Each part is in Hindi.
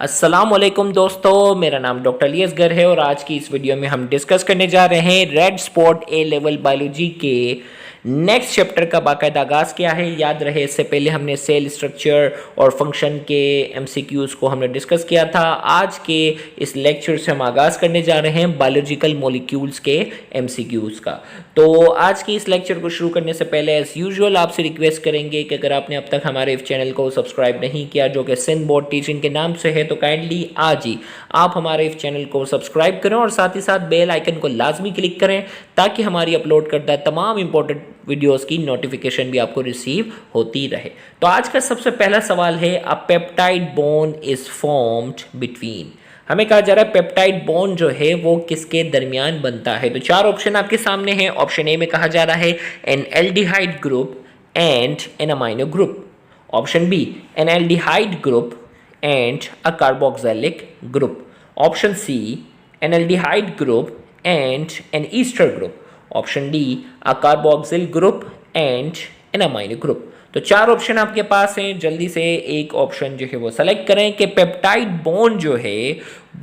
अस्सलामुअलैकुम दोस्तों, मेरा नाम डॉक्टर अलियसगर है और आज की इस वीडियो में हम डिस्कस करने जा रहे हैं रेड स्पॉट ए लेवल बायोलॉजी के नेक्स्ट चैप्टर का बाकायदा आगाज़ किया है। याद रहे इससे पहले हमने सेल स्ट्रक्चर और फंक्शन के एमसीक्यूज़ को हमने डिस्कस किया था। आज के इस लेक्चर से हम आगाज़ करने जा रहे हैं बायोलॉजिकल मॉलिक्यूल्स के एमसीक्यूज़ का। तो आज की इस लेक्चर को शुरू करने से पहले एज़ यूजुअल आपसे रिक्वेस्ट करेंगे कि अगर आपने अब तक हमारे इस चैनल को सब्सक्राइब नहीं किया जो कि सिंध बोर्ड टीचिंग के नाम से है, तो काइंडली आज ही आप हमारे इस चैनल को सब्सक्राइब करें और साथ ही साथ बेल आइकन को लाजमी क्लिक करें ताकि हमारी अपलोड करदा तमाम इंपॉर्टेंट वीडियोस की नोटिफिकेशन भी आपको रिसीव होती रहे। तो आज का सबसे पहला सवाल है, अ peptide bond is formed between. हमें कहा जा रहा है पेप्टाइड बॉन्ड जो है वो किसके दरमियान बनता है। तो चार ऑप्शन आपके सामने हैं। ऑप्शन ए में कहा जा रहा है an aldehyde group and an amino group. Option B an aldehyde group and a carboxylic group. Option C, an aldehyde group and an ester group. Option D, a carboxyl group and an amino group. तो चार ऑप्शन आपके पास हैं, जल्दी से एक ऑप्शन जो है वो सेलेक्ट करें कि पेप्टाइड बॉन्ड जो है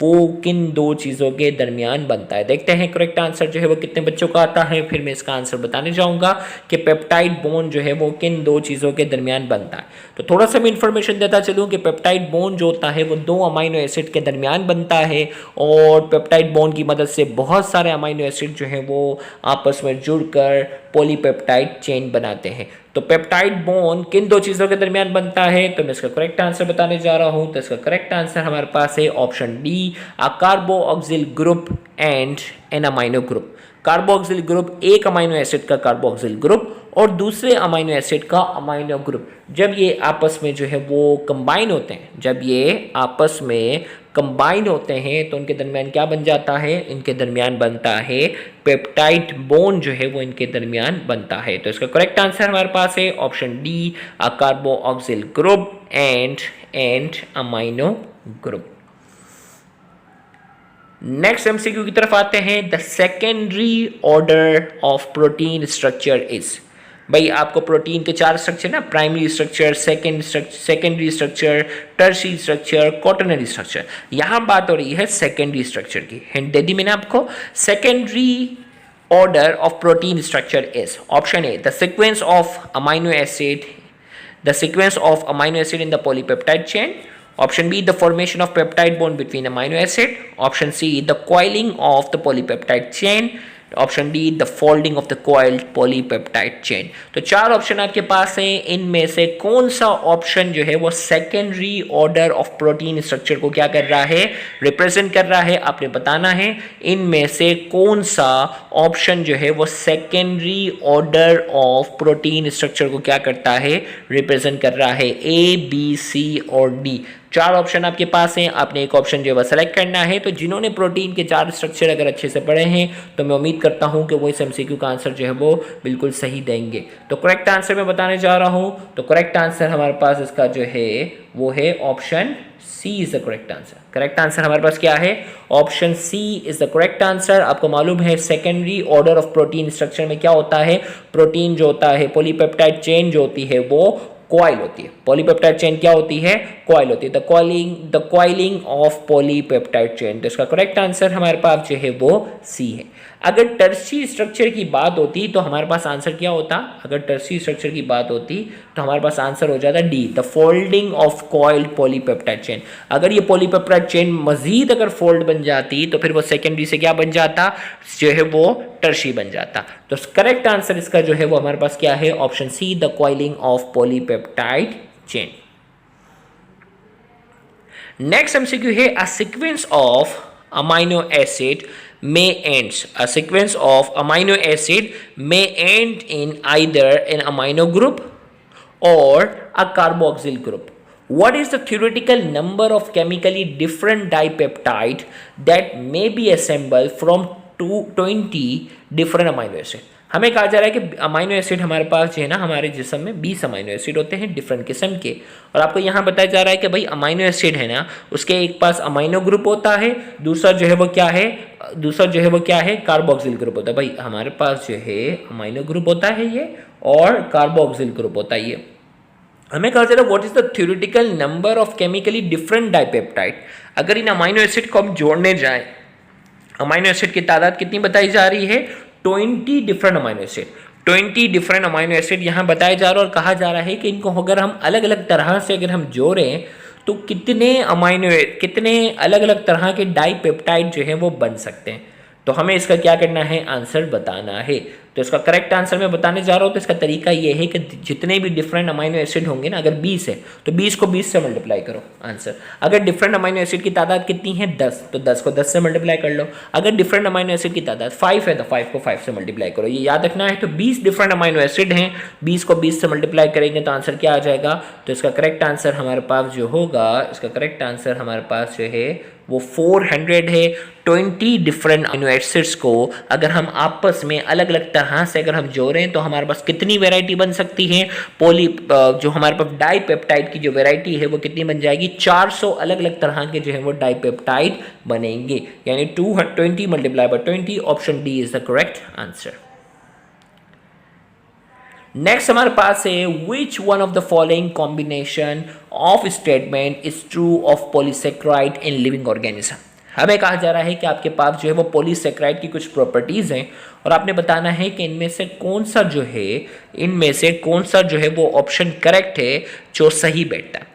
वो किन दो चीज़ों के दरमियान बनता है। देखते हैं करेक्ट आंसर जो है वो कितने बच्चों का आता है, फिर मैं इसका आंसर बताने जाऊंगा कि पेप्टाइड बॉन्ड जो है वो किन दो चीज़ों के दरमियान बनता है। तो थोड़ा सा मैं इन्फॉर्मेशन देता चलूँ कि पेप्टाइड बॉन्ड जो होता है वो दो अमाइनो एसिड के दरमियान बनता है और पेप्टाइड बॉन्ड की मदद से बहुत सारे अमाइनो एसिड जो है वो आपस में जुड़कर पॉलीपेप्टाइड चेन बनाते हैं। तो पेप्टाइड बॉन्ड किन दो चीज़ों के दरमियान बनता है, तो मैं इसका करेक्ट आंसर बताने जा रहा हूँ। तो इसका करेक्ट आंसर हमारे पास है option D, a carboxyl group and an amino group. Carboxyl group एक अमाइनो एसिड का कार्बोक्सिल ग्रुप और दूसरे अमाइनो एसिड का अमाइनो ग्रुप जब ये आपस में जो है वो कंबाइन होते हैं, जब ये आपस में कंबाइन होते हैं तो उनके दरमियान क्या बन जाता है, इनके दरमियान बनता है पेप्टाइड बॉन्ड जो है वो इनके दरमियान बनता है। तो इसका करेक्ट आंसर हमारे पास है option D, a carboxyl group and amino group. Next MCQ की तरफ आते हैं। The secondary order of protein structure is. भाई आपको प्रोटीन के चार स्ट्रक्चर ना, primary structure, secondary structure, tertiary structure, quaternary structure. यहां बात हो रही है सेकेंडरी स्ट्रक्चर की। हिंट दे दी मैंने आपको। Secondary order of protein structure is option A the sequence of amino acid, the sequence of amino acid in the polypeptide chain. Option B, the formation of peptide bond between amino acid. Option C, the coiling of the polypeptide chain. Option D, the folding of the coiled polypeptide chain. तो चार ऑप्शन आपके पास हैं, इनमें से कौन सा ऑप्शन जो है वो secondary order of protein structure को क्या कर रहा है, रिप्रेजेंट कर रहा है, आपने बताना है इनमें से कौन सा ऑप्शन जो है वो secondary order of protein structure को क्या करता है, रिप्रेजेंट कर रहा है। ए, बी, सी और डी चार ऑप्शन आपके पास हैं, आपने एक ऑप्शन जो है सेलेक्ट करना है। तो जिन्होंने प्रोटीन के चार स्ट्रक्चर अगर अच्छे से पढ़े हैं तो मैं उम्मीद करता हूं कि वो इस एमसीक्यू का आंसर जो है वो बिल्कुल सही देंगे। तो करेक्ट आंसर मैं बताने जा रहा हूं। तो करेक्ट आंसर हमारे पास इसका जो है वो है option C is the correct answer. Correct answer हमारे पास क्या है, option C is the correct answer. आपको मालूम है secondary order of protein structure में क्या होता है, प्रोटीन जो होता है, पॉलीपेप्टाइड चेन जो होती है वो कॉइल होती है। पॉलीपेप्टाइड चेन क्या होती है, कॉइल होती है। The coiling of polypeptide chain. तो इसका करेक्ट आंसर हमारे पास जो है वो सी है। अगर टर्शी स्ट्रक्चर की बात होती तो हमारे पास आंसर क्या होता, अगर टर्शी स्ट्रक्चर की बात होती तो हमारे पास आंसर हो जाता D, the folding of coiled polypeptide chain. अगर ये पॉलीपेप्टाइड चेन मजीद अगर फोल्ड बन जाती तो फिर वो सेकेंडरी से क्या बन जाता, जो है वो टर्शी बन जाता। तो करेक्ट आंसर इसका जो है वो हमारे पास क्या है, option C, the coiling of polypeptide chain. Next MCQ है, a sequence of amino acid may ends, a sequence of amino acid may end in either an amino group or a carboxyl group. What is the theoretical number of chemically different dipeptide that may be assembled from 20 different amino acid? हमें कहा जा रहा है कि अमाइनो एसिड हमारे पास जो है ना, हमारे जिस्म में 20 अमाइनो एसिड होते हैं डिफरेंट किस्म के, और आपको यहाँ बताया जा रहा है कि भाई अमाइनो एसिड है ना, उसके एक पास अमाइनो ग्रुप होता है, दूसरा जो है वो क्या है, कार्बोक्सिल ग्रुप होता है। भाई हमारे पास जो है अमाइनो ग्रुप होता है ये और कार्बोक्सिल ग्रुप होता है ये। हमें कहा जा रहा है what is the theoretical number of chemically different dipeptide. अगर इन अमाइनो एसिड को हम जोड़ने जाएं, अमाइनो एसिड की तादाद कितनी बताई जा रही है? 20 different amino acid. 20 different amino acid यहाँ बताया जा रहा है और कहा जा रहा है कि इनको अगर हम अलग अलग तरह से अगर हम जोड़ें तो कितने अलग अलग तरह के डाइपेप्टाइड जो है वो बन सकते हैं। तो हमें इसका क्या करना है? आंसर बताना है। तो इसका करेक्ट आंसर मैं बताने जा रहा हूँ। तो इसका तरीका ये है कि जितने भी डिफरेंट अमाइनो एसिड होंगे ना, अगर 20 है तो 20 को 20 से मल्टीप्लाई करो आंसर। अगर डिफरेंट अमाइनो एसिड की तादाद कितनी है? 10, तो 10 को 10 से मल्टीप्लाई कर लो। अगर डिफरेंट अमाइनो एसिड की तादाद 5 है तो 5 को 5 से मल्टीप्लाई करो। ये याद रखना है। तो 20 डिफरेंट अमाइनो एसिड हैं, 20 को 20 से मल्टीप्लाई करेंगे तो आंसर क्या आ जाएगा? तो इसका करेक्ट आंसर हमारे पास जो होगा, इसका करेक्ट आंसर हमारे पास जो है वो 400 है। 20 डिफरेंट अमीनो एसिड्स को अगर हम आपस में अलग अलग तरह से अगर हम जोड़ें तो हमारे पास कितनी वैरायटी बन सकती है? जो हमारे पास डाइपेप्टाइड की जो वैरायटी है वो कितनी बन जाएगी? 400 अलग अलग तरह के जो है वो डाइपेप्टाइड बनेंगे। यानी 220 multiply by 20, option D is the correct answer. Next हमारे पास है which one of the following combination of statement is true of polysaccharide in living organism. हमें कहा जा रहा है कि आपके पास जो है वो पॉलीसेक्राइड की कुछ प्रॉपर्टीज हैं और आपने बताना है कि इनमें से कौन सा जो है वो ऑप्शन करेक्ट है जो सही बैठता है।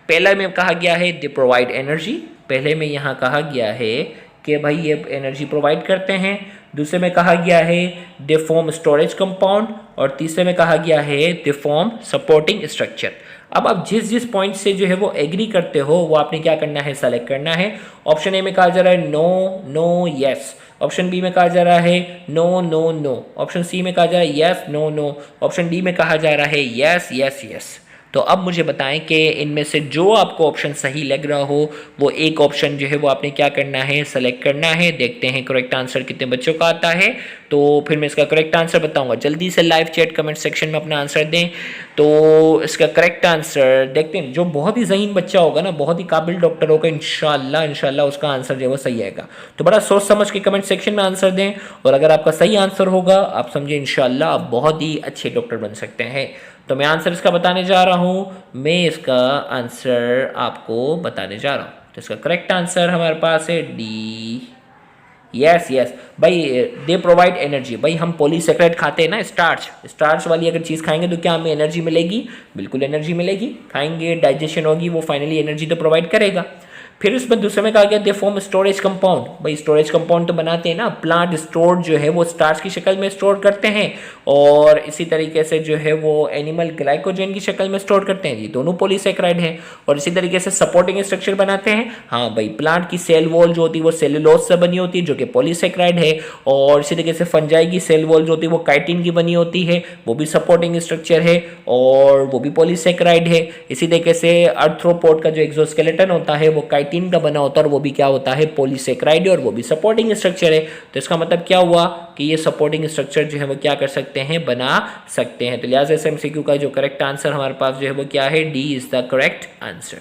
पहला में कहा गया है दे प्रोवाइड एनर्जी। पहले में यहाँ कहा गया है कि भाई ये एनर्जी प्रोवाइड करते हैं। दूसरे में कहा गया है दे फॉर्म स्टोरेज कंपाउंड और तीसरे में कहा गया है दे फॉर्म सपोर्टिंग स्ट्रक्चर। अब आप जिस पॉइंट से जो है वो एग्री करते हो वो आपने क्या करना है? सेलेक्ट करना है। ऑप्शन ए में कहा जा रहा है no no yes, option B में कहा जा रहा है no no no, option C में कहा जा रहा है yes no no, option D में कहा जा रहा है यस यस यस। तो अब मुझे बताएं कि इनमें से जो आपको ऑप्शन सही लग रहा हो वो एक ऑप्शन जो है वो आपने क्या करना है? सेलेक्ट करना है। देखते हैं करेक्ट आंसर कितने बच्चों का आता है। तो फिर मैं इसका करेक्ट आंसर बताऊंगा। जल्दी से लाइव चैट कमेंट सेक्शन में अपना आंसर दें। तो इसका करेक्ट आंसर देखते हैं। जो बहुत ही ज़हीन बच्चा होगा ना, बहुत ही काबिल डॉक्टर होगा, इंशाल्लाह उसका आंसर जो है वो सही आएगा। तो बड़ा सोच समझ के कमेंट सेक्शन में आंसर दें और अगर आपका सही आंसर होगा आप समझे इंशाल्लाह आप बहुत ही अच्छे डॉक्टर बन सकते हैं। तो मैं आंसर इसका बताने जा रहा हूँ। मैं इसका आंसर आपको बताने जा रहा हूँ। तो इसका करेक्ट आंसर हमारे पास है डी, यस यस। भाई दे प्रोवाइड एनर्जी। भाई हम पॉलीसेक्राइड खाते हैं ना, स्टार्च वाली अगर चीज़ खाएंगे तो क्या हमें एनर्जी मिलेगी? बिल्कुल एनर्जी मिलेगी। खाएंगे, डाइजेशन होगी, वो फाइनली एनर्जी तो प्रोवाइड करेगा। फिर उसमें दूसरे में कहा गया दे फॉर्म स्टोरेज कंपाउंड। भाई स्टोरेज कंपाउंड तो बनाते हैं ना, प्लांट स्टोर जो है वो स्टार्च की शक्ल में स्टोर करते हैं और इसी तरीके से जो है वो एनिमल ग्लाइकोजन की शक्ल में स्टोर करते हैं। ये दोनों पॉलीसेक्राइड हैं और इसी तरीके से सपोर्टिंग स्ट्रक्चर बनाते हैं। हाँ भाई, प्लांट की सेल वॉल जो होती है वो सेलुलोज से बनी होती है जो कि पॉलीसेक्राइड है और इसी तरीके से फंजाई की सेल वॉल जो होती है वो काइटिन की बनी होती है, वो भी सपोर्टिंग स्ट्रक्चर है और वो भी पॉलीसेक्राइड है। इसी तरीके से आर्थ्रोपोड का जो एक्सोस्केलेटन होता है वो काइटिन का बना होता है और वो भी क्या होता है? पॉलीसेक्राइड और वो भी सपोर्टिंग स्ट्रक्चर है। तो इसका मतलब क्या हुआ कि ये सपोर्टिंग स्ट्रक्चर जो है वो क्या कर सकते हैं? बना सकते हैं। तो लिहाजा से एमसीक्यू का जो करेक्ट आंसर हमारे पास जो है वो क्या है? D is the correct answer.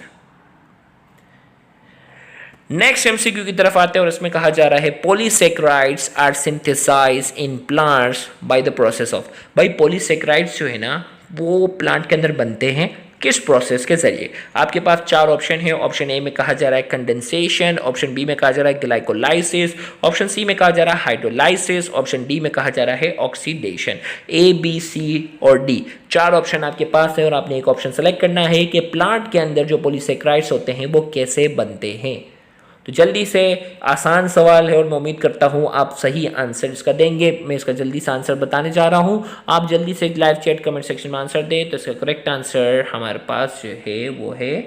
Next MCQ की तरफ आते हैं और इसमें कहा जा रहा है polysaccharides are synthesize in plants by the process of. भाई पॉलीसेक्राइड्स जो है ना वो प्लांट के अंदर बनते हैं किस प्रोसेस के जरिए? आपके पास चार ऑप्शन है। ऑप्शन ए में कहा जा रहा है कंडेंसेशन, ऑप्शन बी में कहा जा रहा है ग्लाइकोलाइसिस, ऑप्शन सी में कहा जा रहा है हाइड्रोलाइसिस, ऑप्शन डी में कहा जा रहा है ऑक्सीडेशन। ए बी सी और डी चार ऑप्शन आपके पास है और आपने एक ऑप्शन सेलेक्ट करना है कि प्लांट के अंदर जो पॉलीसेक्राइड्स होते हैं वो कैसे बनते हैं। तो जल्दी से, आसान सवाल है और मैं उम्मीद करता हूँ आप सही आंसर इसका देंगे। मैं इसका जल्दी से आंसर बताने जा रहा हूँ। आप जल्दी से लाइव चैट कमेंट सेक्शन में आंसर दें। तो इसका करेक्ट आंसर हमारे पास जो है वो है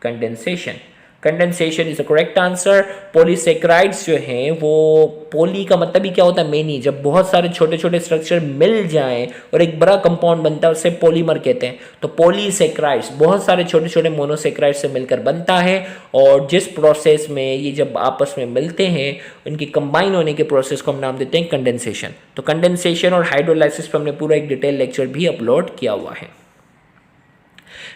condensation. Condensation is the correct answer. Polysaccharides जो हैं वो, पॉली का मतलब ही क्या होता है? मेनी। जब बहुत सारे छोटे छोटे स्ट्रक्चर मिल जाएं और एक बड़ा कंपाउंड बनता है उसे पॉलीमर कहते हैं। तो पॉलीसेक्राइड्स बहुत सारे छोटे छोटे मोनोसेक्राइड्स से मिलकर बनता है और जिस प्रोसेस में ये जब आपस में मिलते हैं उनकी कंबाइन होने के प्रोसेस को हम नाम देते हैं कंडेंसेशन। तो कंडेंसेशन और हाइड्रोलाइसिस पर हमने पूरा एक डिटेल लेक्चर भी अपलोड किया हुआ है।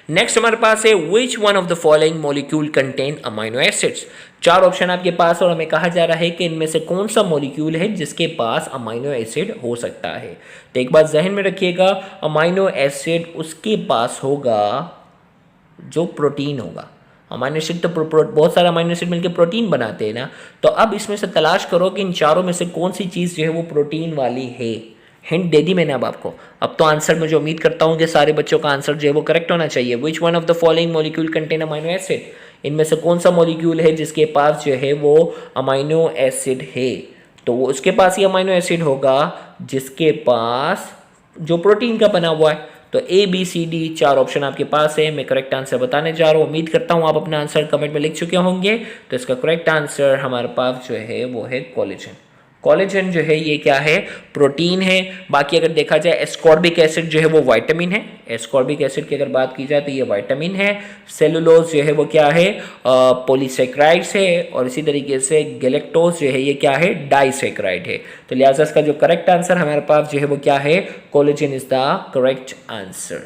नेक्स्ट हमारे पास है which one of the following molecule contain amino acids. चार ऑप्शन आपके पास और हमें कहा जा रहा है कि इनमें से कौन सा मॉलिक्यूल है जिसके पास अमाइनो एसिड हो सकता है। तो एक बात जहन में रखिएगा, अमाइनो एसिड उसके पास होगा जो प्रोटीन होगा। अमाइनो एसिड तो बहुत सारे अमाइनो एसिड मिलकर प्रोटीन बनाते हैं ना, तो अब इसमें से तलाश करो कि इन चारों में से कौन सी चीज़ जो है वो प्रोटीन वाली है। हिंट दे दी मैंने अब आपको। अब तो आंसर मुझे उम्मीद करता हूँ कि सारे बच्चों का आंसर जो है वो करेक्ट होना चाहिए। Which one of the following molecule contain amino acid, इनमें से कौन सा मॉलिक्यूल है जिसके पास जो है वो अमाइनो एसिड है। तो वो उसके पास ही अमाइनो एसिड होगा जिसके पास जो प्रोटीन का बना हुआ है। तो A B C D 4 option आपके पास है। मैं करेक्ट आंसर बताने जा रहा हूँ। उम्मीद करता हूँ आप अपना आंसर कमेंट में लिख चुके होंगे। तो इसका करेक्ट आंसर हमारे पास जो है वो है कोलेजन। कोलेजन जो है ये क्या है, प्रोटीन है। बाकी अगर देखा जाए एस्कॉर्बिक एसिड जो है वो विटामिन है। एस्कॉर्बिक एसिड की अगर बात की जाए तो ये विटामिन है। सेलुलोज जो है वो क्या है, पॉलीसेक्राइड्स है। और इसी तरीके से गैलेक्टोज जो है ये क्या है, डाइसेक्राइड है। तो लिहाजा इसका जो करेक्ट आंसर हमारे पास जो है वो क्या है, collagen is the correct answer.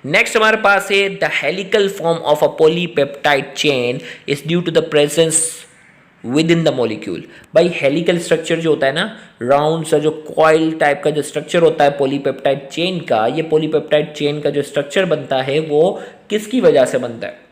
Next हमारे पास है the helical form of a polypeptide chain is due to the presence within the molecule. भाई हेलिकल स्ट्रक्चर जो होता है ना, राउंड सा जो कॉइल टाइप का जो स्ट्रक्चर होता है पॉलीपेप्टाइड चेन का, ये पॉलीपेप्टाइड चेन का जो स्ट्रक्चर बनता है वो किसकी वजह से बनता है।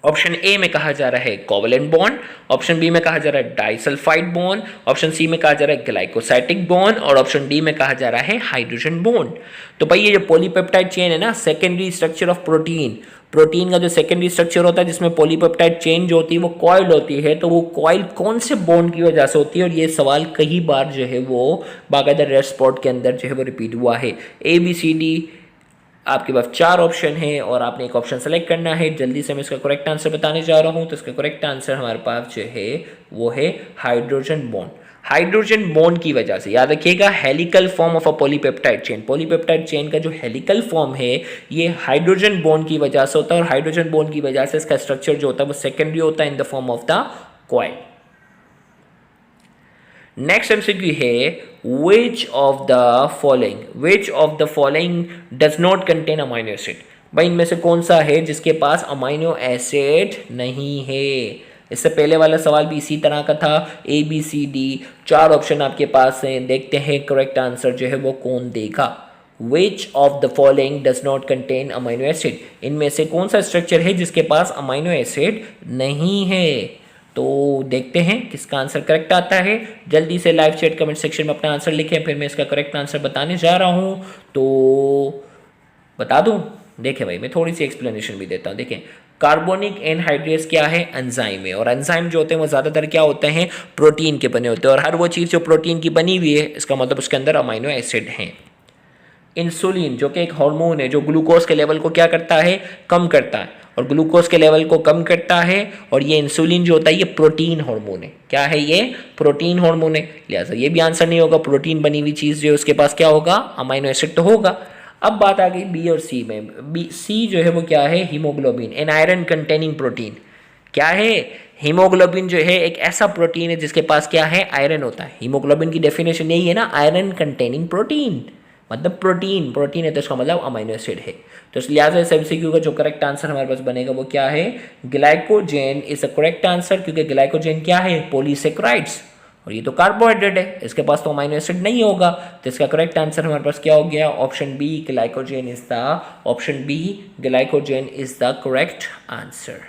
ऑप्शन ए में कहा जा रहा है कोवलेंट बॉन्ड, ऑप्शन बी में कहा जा रहा है डाइसल्फाइड बॉन्ड, ऑप्शन सी में कहा जा रहा है ग्लाइकोसाइटिक बॉन्ड और ऑप्शन डी में कहा जा रहा है हाइड्रोजन बॉन्ड। तो भाई ये जो पॉलीपेप्टाइड चेन है ना, secondary structure of protein, protein का जो सेकेंडरी स्ट्रक्चर होता है जिसमें पॉलीपेप्टाइड चेन जो होती है वो कॉइल होती है। तो वो कॉइल कौन से बॉन्ड की वजह से होती है, और ये सवाल कई बार जो है वो बाकायदा रेड स्पॉट के अंदर जो है वो रिपीट हुआ है। ए बी सी डी आपके पास 4 ऑप्शन है और आपने एक ऑप्शन सेलेक्ट करना है। जल्दी से मैं इसका करेक्ट आंसर बताने जा रहा हूँ। तो इसका करेक्ट आंसर हमारे पास जो है वो है हाइड्रोजन बॉन्ड। हाइड्रोजन बॉन्ड की वजह से, याद रखिएगा, helical form of a polypeptide chain, polypeptide chain का जो हेलिकल फॉर्म है ये हाइड्रोजन बॉन्ड की वजह से होता है। और हाइड्रोजन बॉन्ड की वजह से इसका स्ट्रक्चर जो होता है वो सेकेंडरी होता है in the form of the coil. Next MCQ है which of the following does not contain amino acid. भाई इनमें से कौन सा है जिसके पास अमाइनो एसिड नहीं है। इससे पहले वाला सवाल भी इसी तरह का था। A B C D 4 option आपके पास हैं। देखते हैं करेक्ट आंसर जो है वो कौन देगा। विच of the following does not contain amino acid, इनमें से कौन सा स्ट्रक्चर है जिसके पास अमाइनो एसिड नहीं है। तो देखते हैं किसका आंसर करेक्ट आता है। जल्दी से लाइव चैट कमेंट सेक्शन में अपना आंसर लिखें, फिर मैं इसका करेक्ट आंसर बताने जा रहा हूं। तो बता दूं, देखें भाई मैं थोड़ी सी एक्सप्लेनेशन भी देता हूं। देखें, कार्बोनिक एनहाइड्रेस क्या है, एंजाइम है। और एंजाइम जो होते हैं वो ज़्यादातर क्या होते हैं, प्रोटीन के बने होते हैं। और हर वो चीज़ जो प्रोटीन की बनी हुई है इसका मतलब उसके अंदर अमाइनो एसिड हैं। इंसुलिन जो कि एक हार्मोन है जो ग्लूकोज के लेवल को क्या करता है, कम करता है, और ग्लूकोज के लेवल को कम करता है। और ये इंसुलिन जो होता है ये प्रोटीन हार्मोन है। क्या है ये, प्रोटीन हार्मोन है। लिहाजा ये भी आंसर नहीं होगा। प्रोटीन बनी हुई चीज़ जो है उसके पास क्या होगा, अमाइनो एसिड तो होगा। अब बात आ गई बी और सी में। सी जो है वो क्या है, haemoglobin, an iron containing protein. क्या है, हीमोग्लोबिन जो है एक ऐसा प्रोटीन है जिसके पास क्या है, आयरन होता है। हीमोग्लोबिन की डेफिनेशन यही है ना, आयरन कंटेनिंग प्रोटीन, मतलब प्रोटीन है तो इसका मतलब अमाइनो एसिड है। तो इस लिहाजा इस एमसीक्यू का जो करेक्ट आंसर हमारे पास बनेगा वो क्या है, glycogen is the correct answer. क्योंकि ग्लाइकोजेन क्या है, पॉलीसेक्राइड्स, और ये तो कार्बोहाइड्रेट है, इसके पास तो अमाइनो एसिड नहीं होगा। तो इसका करेक्ट आंसर हमारे पास क्या हो गया, option B glycogen is the correct answer.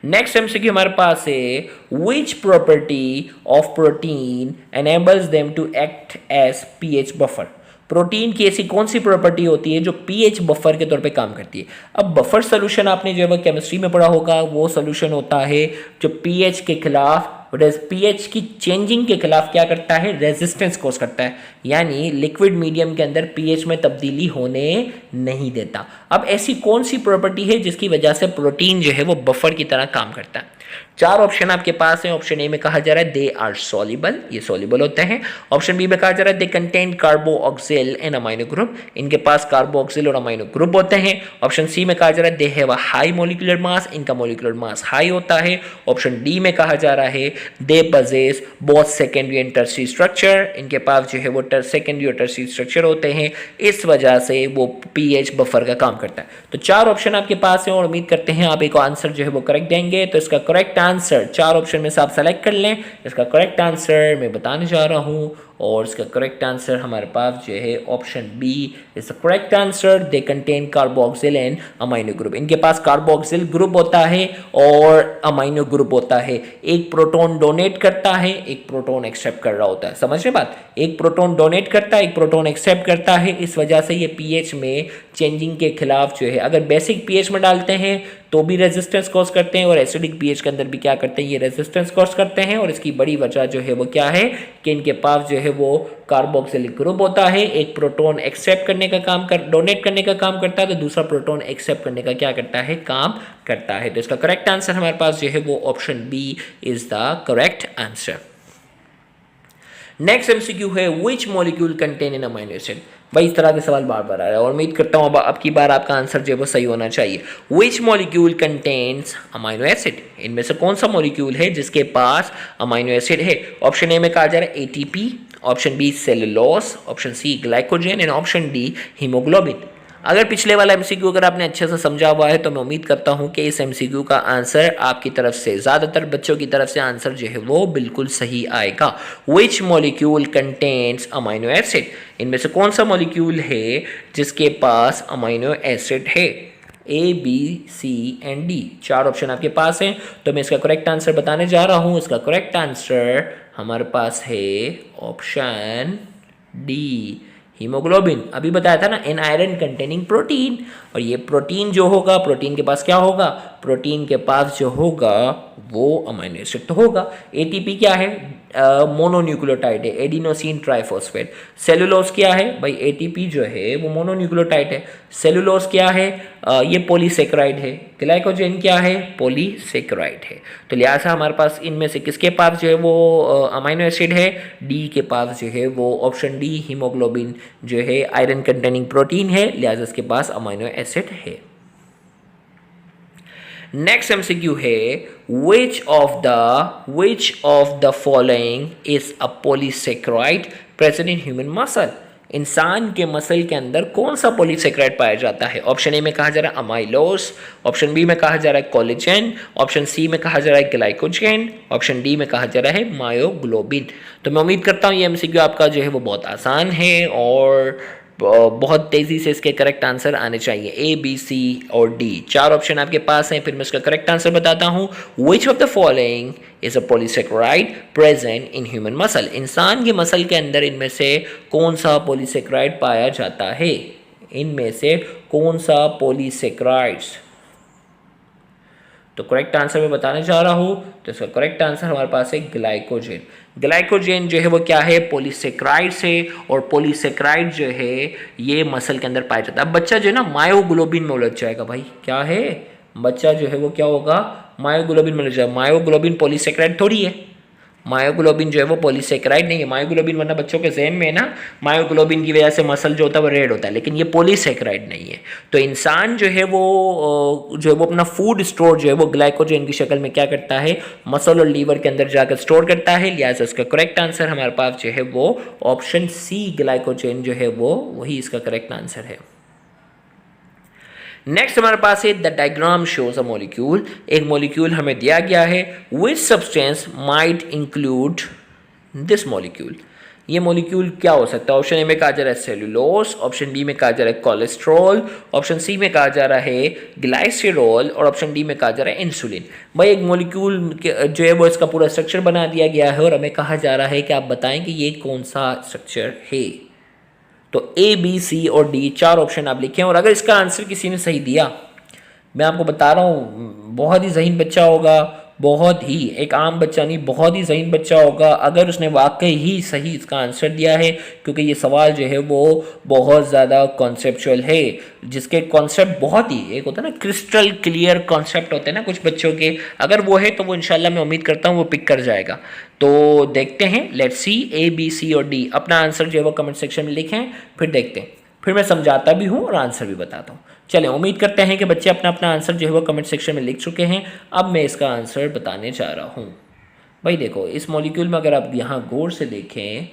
Next MCQ हमारे पास है which property of protein enables them to act as pH buffer. Protein की ऐसी कौन सी प्रॉपर्टी होती है जो पीएच बफर के तौर पे काम करती है। अब बफर सोल्यूशन आपने जो है केमिस्ट्री में पढ़ा होगा, वो सोल्यूशन होता है जो पीएच के खिलाफ, पीएच की चेंजिंग के खिलाफ क्या करता है, रेजिस्टेंस कोस करता है। यानी लिक्विड मीडियम के अंदर पीएच में तब्दीली होने नहीं देता। अब ऐसी कौन सी प्रॉपर्टी है जिसकी वजह से प्रोटीन जो है वो बफर की तरह काम करता है। 4 ऑप्शन आपके पास है। ऑप्शन ए में कहा जा रहा है दे आर सॉल्युबल, ये सॉल्युबल होते हैं। ऑप्शन बी में कहा जा रहा है they contain carboxyl and amino group, इनके पास कार्बोऑक्सिल और अमाइनो ग्रुप होते हैं। ऑप्शन सी में कहा जा रहा है they have a high molecular mass, इनका मॉलिक्यूलर मास हाई होता है। ऑप्शन डी में कहा जा रहा है they possess both secondary and tertiary structure, इनके पास जो है वो सेकेंडरी और टर्शियरी स्ट्रक्चर होते हैं, इस वजह से वो पीएच बफर का काम करता है। तो 4 ऑप्शन आपके पास है और उम्मीद करते हैं आप एक आंसर जो है वो करेक्ट देंगे। तो इसका करेक्ट आंसर 4 ऑप्शन में से आप सेलेक्ट कर लें। इसका करेक्ट आंसर मैं बताने जा रहा हूं और इसका करेक्ट आंसर हमारे पास जो है option B is the correct answer. They contain carboxyl and amino group. इनके पास कार्बोक्सिल ग्रुप होता है और अमाइनो ग्रुप होता है। एक प्रोटॉन डोनेट करता है, एक प्रोटॉन एक्सेप्ट कर रहा होता है। समझ रहे बात? एक प्रोटॉन डोनेट करता है, एक प्रोटॉन एक्सेप्ट करता है। इस वजह से ये पीएच में चेंजिंग के खिलाफ जो है, अगर बेसिक पीएच में डालते हैं तो भी रेजिस्टेंस कॉज करते हैं और एसिडिक पीएच के अंदर भी क्या करते हैं, ये रेजिस्टेंस कॉज करते हैं। और इसकी बड़ी वजह जो है वो क्या है कि इनके पास जो है वो कार्बोक्सिलिक ग्रुप होता है। एक प्रोटॉन एक्सेप्ट करने का काम डोनेट करने का काम करता है, तो दूसरा प्रोटॉन एक्सेप्ट करने का क्या करता है, काम करता है। तो इसका करेक्ट आंसर हमारे पास जो है वो option B is the correct answer. Next MCQ है which molecule contain in amino acid. भाई इस तरह के सवाल बार बार आ रहा है और उम्मीद करता हूँ अब की बार आपका आंसर जो है वो सही होना चाहिए। Which molecule contains amino acid. इनमें से कौन सा मॉलिक्यूल है जिसके पास अमाइनो एसिड है? ऑप्शन ए में कहा जा रहा है ATP, option B cellulose, option C glycogen and option D haemoglobin. अगर पिछले वाला एमसीक्यू अगर आपने अच्छे से समझा हुआ है तो मैं उम्मीद करता हूं कि इस एमसीक्यू का आंसर आपकी तरफ से, ज़्यादातर बच्चों की तरफ से आंसर जो है वो बिल्कुल सही आएगा। विच मॉलिक्यूल कंटेन्स अमाइनो एसिड। इनमें से कौन सा मॉलिक्यूल है जिसके पास अमाइनो एसिड है? ए, बी, सी एंड डी, चार ऑप्शन आपके पास हैं। तो मैं इसका करेक्ट आंसर बताने जा रहा हूँ। इसका करेक्ट आंसर हमारे पास है ऑप्शन डी, हीमोग्लोबिन। अभी बताया था ना, इन आयरन कंटेनिंग प्रोटीन। और ये प्रोटीन जो होगा, प्रोटीन के पास क्या होगा? प्रोटीन के पास जो होगा वो अमाइनो एसिड तो होगा। एटीपी क्या है? मोनोन्यूक्लियोटाइड है, एडिनोसिन ट्राइफॉस्फेट। सेलुलोज क्या है? भाई एटीपी जो है वो मोनोन्यूक्लियोटाइड है। सेलुलोज क्या है? ये पॉलीसेकेराइड है। ग्लाइकोजन क्या है? पॉलीसेकेराइड है। तो लिहाजा हमारे पास इनमें से किसके पास जो है वो अमाइनो एसिड है? डी के पास जो है वो ऑप्शन डी हीमोग्लोबिन जो है आयरन कंटेनिंग प्रोटीन है, लिहाजा इसके पास अमाइनो एसिड है। नेक्स्ट एमसीक्यू है which of the following is a polysaccharide present in human muscle। इंसान के मसल के अंदर कौन सा पॉलीसेकेराइड पाया जाता है? ऑप्शन ए में कहा जा रहा है अमाइलोज, ऑप्शन बी में कहा जा रहा है कोलेजन, ऑप्शन सी में कहा जा रहा है ग्लाइकोजन, ऑप्शन डी में कहा जा रहा है मायोग्लोबिन। तो मैं उम्मीद करता हूँ ये एमसीक्यू आपका जो है वो बहुत आसान है और बहुत तेज़ी से इसके करेक्ट आंसर आने चाहिए। ए, बी, सी और डी, चार ऑप्शन आपके पास हैं। फिर मैं इसका करेक्ट आंसर बताता हूँ। विच of the following is a polysaccharide present in human muscle. इंसान के मसल के अंदर इनमें से कौन सा पॉलीसेकेराइड पाया जाता है? इनमें से कौन सा पॉलीसेकेराइड्स? तो करेक्ट आंसर मैं बताने जा रहा हूँ। तो इसका करेक्ट आंसर हमारे पास है ग्लाइकोजन। ग्लाइकोजन जो है वो क्या है? पॉलीसेकेराइड से, और पॉलीसेकेराइड जो है ये मसल के अंदर पाया जाता है। अब बच्चा जो है ना मायोग्लोबिन में उलझ जाएगा। भाई क्या है? बच्चा जो है वो क्या होगा? मायोग्लोबिन में उलझ जाएगा। मायोग्लोबिन पॉलीसेकेराइड थोड़ी है। मायोग्लोबिन जो है वो पॉलीसेकेराइड नहीं है। मायोग्लोबिन वरना बच्चों के जहन में है ना, मायोग्लोबिन की वजह से मसल जो होता है वो रेड होता है, लेकिन ये पॉलीसेकेराइड नहीं है। तो इंसान जो है वो अपना फूड स्टोर जो है वो ग्लाइकोजन की शक्ल में क्या करता है? मसल और लीवर के अंदर जाकर स्टोर करता है। लिहाजा इसका करेक्ट आंसर हमारे पास जो है वो ऑप्शन सी ग्लाइकोजन जो है वो वही इसका करेक्ट आंसर है। नेक्स्ट हमारे पास है the diagram shows a molecule. एक मॉलिक्यूल हमें दिया गया है। Which substance might include this molecule. ये मॉलिक्यूल क्या हो सकता है? ऑप्शन ए में कहा जा रहा है सेलुलोज, ऑप्शन बी में कहा जा रहा है कोलेस्ट्रॉल, ऑप्शन सी में कहा जा रहा है ग्लाइसेरॉल और ऑप्शन डी में कहा जा रहा है इंसुलिन। भाई एक मॉलिक्यूल जो है वो इसका पूरा स्ट्रक्चर बना दिया गया है और हमें कहा जा रहा है कि आप बताएं कि ये कौन सा स्ट्रक्चर है। तो ए, बी, सी और डी, चार ऑप्शन आप लिखें और अगर इसका आंसर किसी ने सही दिया, मैं आपको बता रहा हूँ बहुत ही ज़हीन बच्चा होगा, बहुत ही, एक आम बच्चा नहीं, बहुत ही ज़हीन बच्चा होगा अगर उसने वाकई ही सही इसका आंसर दिया है, क्योंकि ये सवाल जो है वो बहुत ज़्यादा कॉन्सेप्चुअल है, जिसके कॉन्सेप्ट बहुत ही, एक होता है ना क्रिस्टल क्लियर कॉन्सेप्ट होते हैं ना कुछ बच्चों के, अगर वो है तो वो इंशाल्लाह मैं उम्मीद करता हूँ वो पिक कर जाएगा। तो देखते हैं, लेट्स सी, ए, बी, सी और डी। अपना आंसर जो है वो कमेंट सेक्शन में लिखें, फिर देखते हैं, फिर मैं समझाता भी हूँ और आंसर भी बताता हूँ। चलें, उम्मीद करते हैं कि बच्चे अपना अपना आंसर जो है वो कमेंट सेक्शन में लिख चुके हैं। अब मैं इसका आंसर बताने जा रहा हूँ। भाई देखो, इस मॉलिक्यूल में अगर आप यहाँ गौर से देखें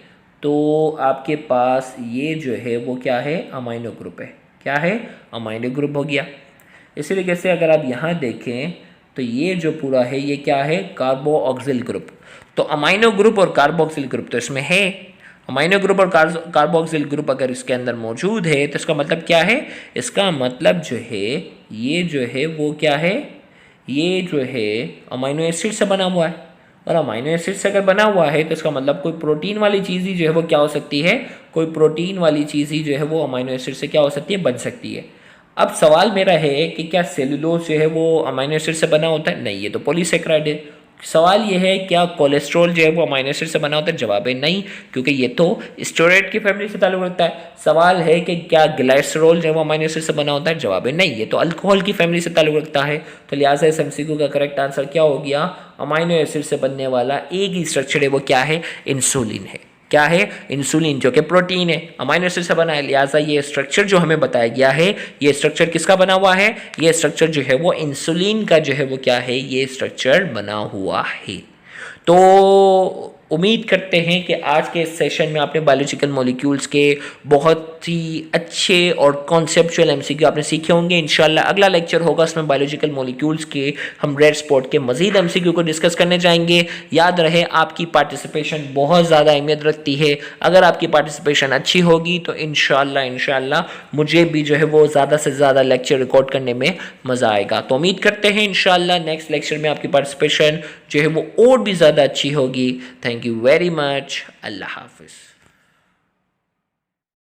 तो आपके पास ये जो है वो क्या है? अमाइनो ग्रुप है। क्या है? अमाइनो ग्रुप हो गया। इसी तरीके से अगर आप यहाँ देखें तो ये जो पूरा है ये क्या है? Carboxyl group. तो अमाइनो ग्रुप और कार्बोक्सिल ग्रुप तो इसमें है। अमाइनो ग्रुप और कार्बोक्सिल ग्रुप अगर इसके अंदर मौजूद है तो इसका मतलब क्या है, इसका मतलब जो है ये जो है वो क्या है, ये जो है अमाइनो एसिड से बना हुआ है। और अमाइनो एसिड से अगर बना हुआ है तो इसका मतलब कोई प्रोटीन वाली चीज़ ही जो है वो क्या हो सकती है, कोई प्रोटीन वाली चीज़ ही जो है वो अमाइनो एसिड से क्या हो सकती है, बन सकती है। अब सवाल मेरा है कि क्या सेलुलोज जो है वो अमाइनो एसिड से बना होता है? नहीं, ये तो पॉलीसेक्राइड है। सवाल ये है क्या कोलेस्ट्रॉल जो है वो अमाइनो एसिड से बना होता है? जवाब है नहीं, क्योंकि ये तो स्टेरॉइड की फैमिली से ताल्लुक रखता है। सवाल है कि क्या ग्लाइसरॉल जो है वो अमाइनो एसिड से बना होता है? जवाब है नहीं, ये तो अल्कोहल की फैमिली से ताल्लुक रखता है। तो लिहाजा इस एमसीक्यू का करेक्ट आंसर क्या हो गया, अमाइनो एसिड से बनने वाला एक ही स्ट्रक्चर है, वो क्या है, इंसुलिन है। क्या है, इंसुलिन, जो कि प्रोटीन है, अमाइनो एसिड से बना है। लिहाजा ये स्ट्रक्चर जो हमें बताया गया है, ये स्ट्रक्चर किसका बना हुआ है, ये स्ट्रक्चर जो है वो इंसुलिन का जो है वो क्या है, ये स्ट्रक्चर बना हुआ है। तो उम्मीद करते हैं कि आज के इस सेशन में आपने बायोलॉजिकल मॉलिक्यूल्स के बहुत ही अच्छे और कॉन्सेप्चुअल एमसीक्यू आपने सीखे होंगे। इंशाल्लाह अगला लेक्चर होगा, उसमें बायोलॉजिकल मॉलिक्यूल्स के हम रेड स्पॉट के मजीद एमसीक्यू को डिस्कस करने जाएंगे। याद रहे आपकी पार्टिसिपेशन बहुत ज़्यादा अहमियत रखती है। अगर आपकी पार्टिसिपेशन अच्छी होगी तो इंशाल्लाह मुझे भी जो है वो ज़्यादा से ज़्यादा लेक्चर रिकॉर्ड करने में मज़ा आएगा। तो उम्मीद करते हैं इंशाल्लाह नेक्स्ट लेक्चर में आपकी पार्टिसिपेशन जो है वो और भी ज़्यादा अच्छी होगी। Thank you very much. अल्लाह हाफिज़।